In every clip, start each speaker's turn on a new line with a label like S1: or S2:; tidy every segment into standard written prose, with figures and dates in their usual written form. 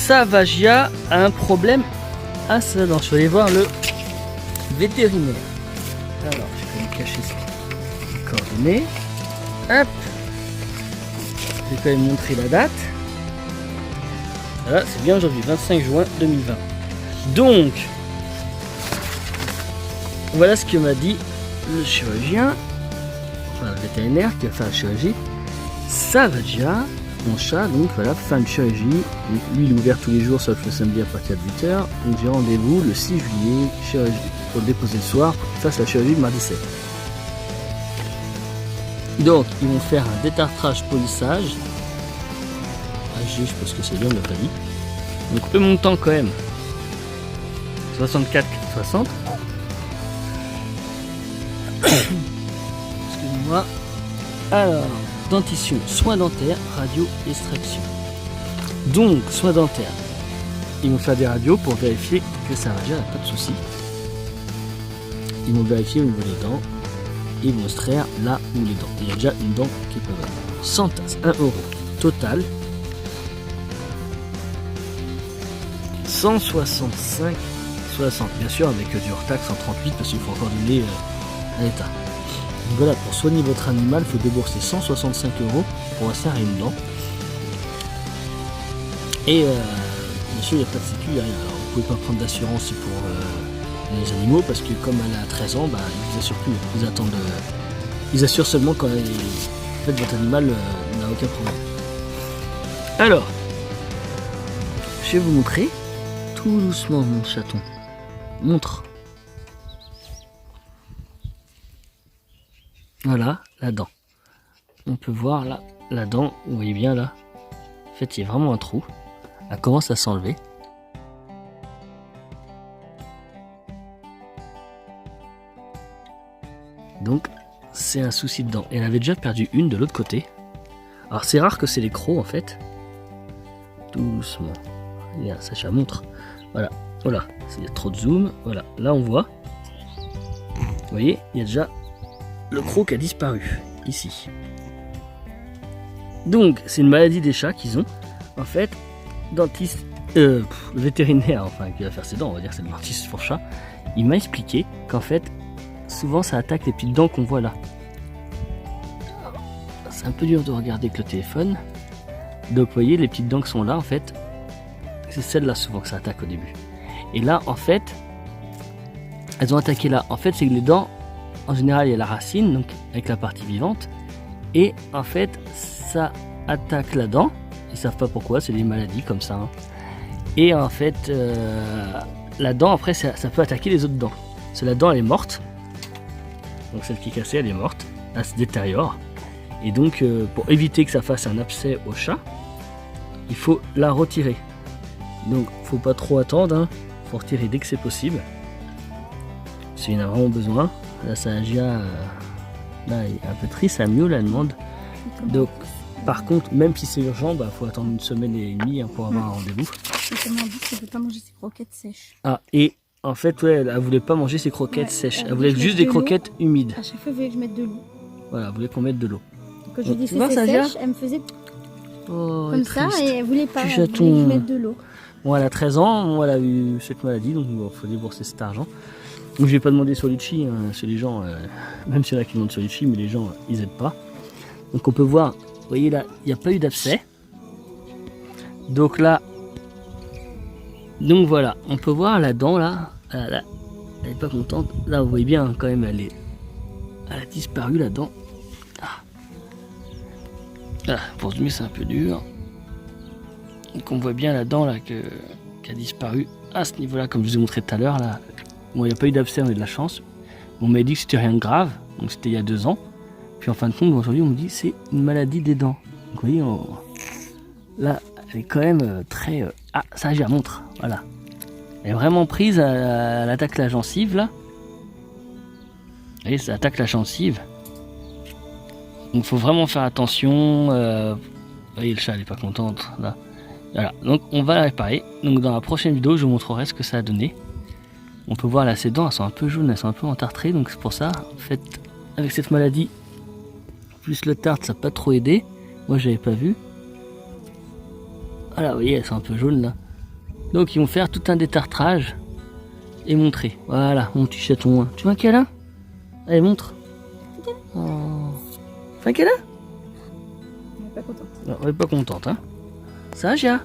S1: Savagia a un problème à sa dent. Je vais aller voir le vétérinaire. Alors, je vais quand même cacher ses coordonnées. Hop. Je vais quand même montrer la date. Voilà, c'est bien aujourd'hui, 25 juin 2020. Donc, voilà ce que m'a dit le chirurgien, enfin le vétérinaire qui va faire la chirurgie. Savagia, mon chat, donc voilà, fin de chirurgie. Donc, lui, il est ouvert tous les jours, sauf le samedi à partir de 8h. Donc j'ai rendez-vous le 6 juillet, chirurgie, pour le déposer le soir, pour qu'il fasse la chirurgie le mardi 7. Donc, ils vont faire un détartrage polissage. Je pense que c'est bien, on l'a pas dit. Donc le montant quand même 64,60. Excusez-moi. Alors, dentition, soins dentaires, radio, extraction. Donc, soins dentaires. Ils vont faire des radios pour vérifier que ça va déjà, pas de soucis. Ils vont vérifier au niveau des dents. Ils vont extraire là où les dents. Il y a déjà une dent qui peut avoir. 100 tasses, 1 euro. Total. 165,60. Bien sûr, avec du hors-taxe en 38 parce qu'il faut encore donner à l'État. Donc voilà, pour soigner votre animal, il faut débourser 165 euros pour extraire une dent. Et bien sûr, il n'y a pas de sécu, il n'y a rien. Alors, vous ne pouvez pas prendre d'assurance pour les animaux parce que comme elle a 13 ans, bah, ils vous assurent plus. Ils attendent. Ils assurent seulement quand en fait, votre animal n'a aucun problème. Alors, je vais vous montrer tout doucement mon chaton. Montre. Voilà la dent. On peut voir là la dent. Vous voyez bien là. En fait, il y a vraiment un trou. Elle commence à s'enlever. Donc, c'est un souci de dent. Elle avait déjà perdu une de l'autre côté. Alors, c'est rare que c'est les crocs en fait. Doucement. Regarde, ça montre. Voilà. Voilà. Il y a trop de zoom. Voilà. Là, on voit. Vous voyez, il y a déjà le croc qui a disparu. Ici. Donc, c'est une maladie des chats qu'ils ont. En fait, dentiste, le vétérinaire, enfin, qui va faire ses dents, on va dire que c'est le dentiste pour chat, il m'a expliqué qu'en fait, souvent ça attaque les petites dents qu'on voit là. C'est un peu dur de regarder avec le téléphone. Donc, vous voyez, les petites dents qui sont là, en fait, c'est celles-là souvent que ça attaque au début. Et là, en fait, elles ont attaqué là. En fait, c'est que les dents, en général, il y a la racine, donc avec la partie vivante. Et en fait, ça attaque la dent. Ils savent pas pourquoi, c'est des maladies comme ça. Hein. Et en fait, la dent, après, ça peut attaquer les autres dents. Parce que la dent, elle est morte. Donc celle qui est cassée, elle est morte. Elle se détériore. Et donc, pour éviter que ça fasse un abcès au chat, il faut la retirer. Donc, faut pas trop attendre. Hein. Faut retirer dès que c'est possible. S'il y en a vraiment besoin. Là, Savagia, là, il est un peu triste, ça miaule, elle demande. Donc, par contre, même si c'est urgent, bah, faut attendre une semaine et demie hein, pour avoir un rendez-vous.
S2: Elle m'a dit qu'elle ne peut pas manger ses croquettes sèches.
S1: Ah, et en fait, ouais, elle voulait pas manger ses croquettes sèches. Elle voulait juste des croquettes humides.
S2: À chaque fois, elle voulait que je mette de l'eau.
S1: Voilà, elle voulait qu'on mette de l'eau.
S2: Quand je lui disais c'est sèche, elle me faisait comme ça et elle voulait pas. Elle voulait que je mette de l'eau.
S1: Bon, elle a 13 ans, bon, elle a eu cette maladie, donc il faut débourser cet argent. Donc je vais pas demander sur Litchi, hein, chez les gens, même s'il y en a qui demandent sur Litchi, mais les gens, ils aident pas. Donc on peut voir, vous voyez là, il n'y a pas eu d'abcès. Donc là, donc voilà, on peut voir la dent là, elle est pas contente. Là, vous voyez bien, hein, quand même, elle a disparu la dent. Ah, pour zoomer, c'est un peu dur. Donc on voit bien la dent là qui a disparu à ce niveau-là, comme je vous ai montré tout à l'heure. Là. Bon, il n'y a pas eu d'abcès, on a eu de la chance. On m'a dit que c'était rien de grave, donc c'était il y a 2 ans. Puis en fin de compte, aujourd'hui, on me dit que c'est une maladie des dents. Donc vous voyez, là, elle est quand même très... Ah, ça, j'y montre, voilà. Elle est vraiment prise, elle attaque la gencive, là. Vous voyez, ça attaque la gencive. Donc il faut vraiment faire attention. Vous voyez, le chat, elle n'est pas contente, là. Voilà, donc on va la réparer. Donc dans la prochaine vidéo, je vous montrerai ce que ça a donné. On peut voir là, ses dents, elles sont un peu jaunes, elles sont un peu entartrées. Donc c'est pour ça, en fait, avec cette maladie, plus le tartre, ça n'a pas trop aidé. Moi, j'avais pas vu. Voilà, vous voyez, elles sont un peu jaunes là. Donc ils vont faire tout un détartrage et montrer. Voilà, mon petit chaton. Tu veux un câlin? Allez, montre. Oh. Fais un câlin?
S2: Elle n'est pas contente.
S1: Non, elle n'est pas contente, hein. Sagia?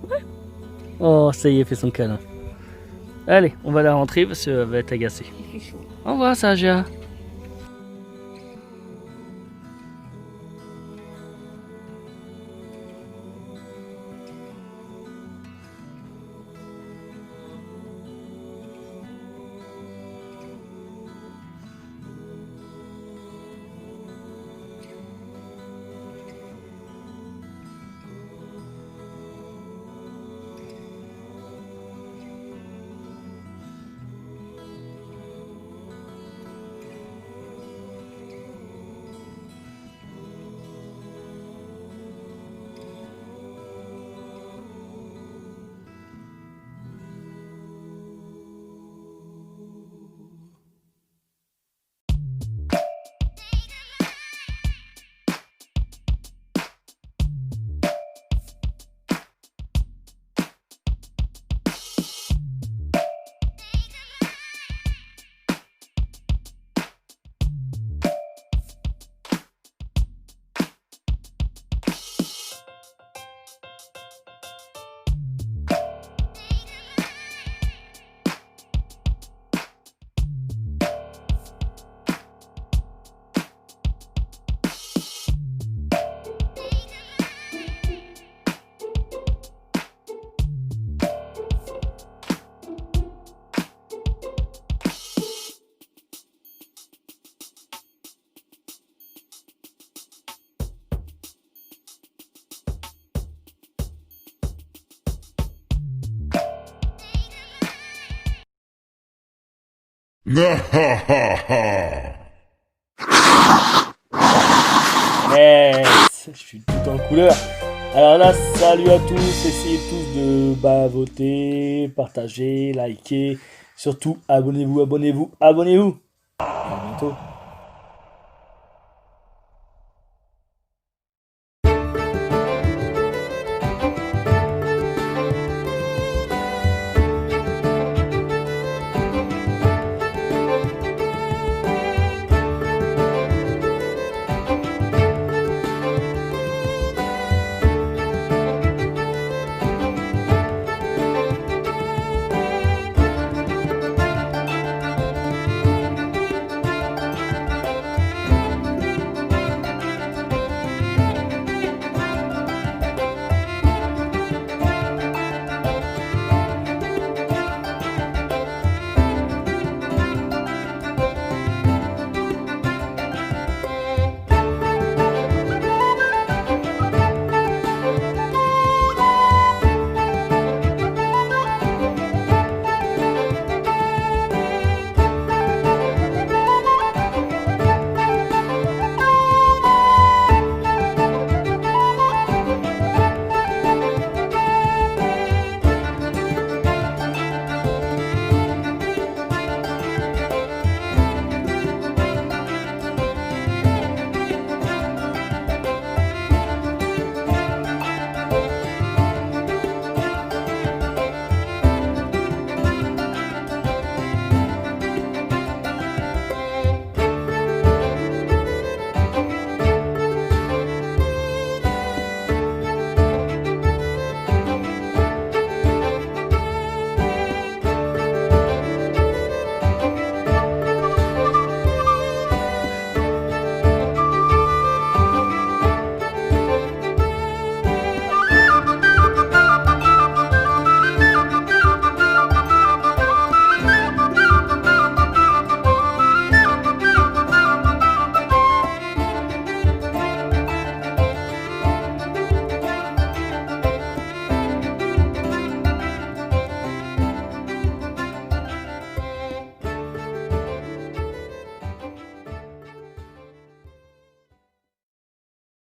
S1: Ouais. Oh, ça y est, fait son câlin. Allez, on va la rentrer parce qu'elle va être agacée.
S2: Il fait chaud.
S1: Au revoir, Sagia. Yes, je suis tout en couleur. Alors là, salut à tous, essayez tous de voter, partager, liker, surtout abonnez-vous. À bientôt.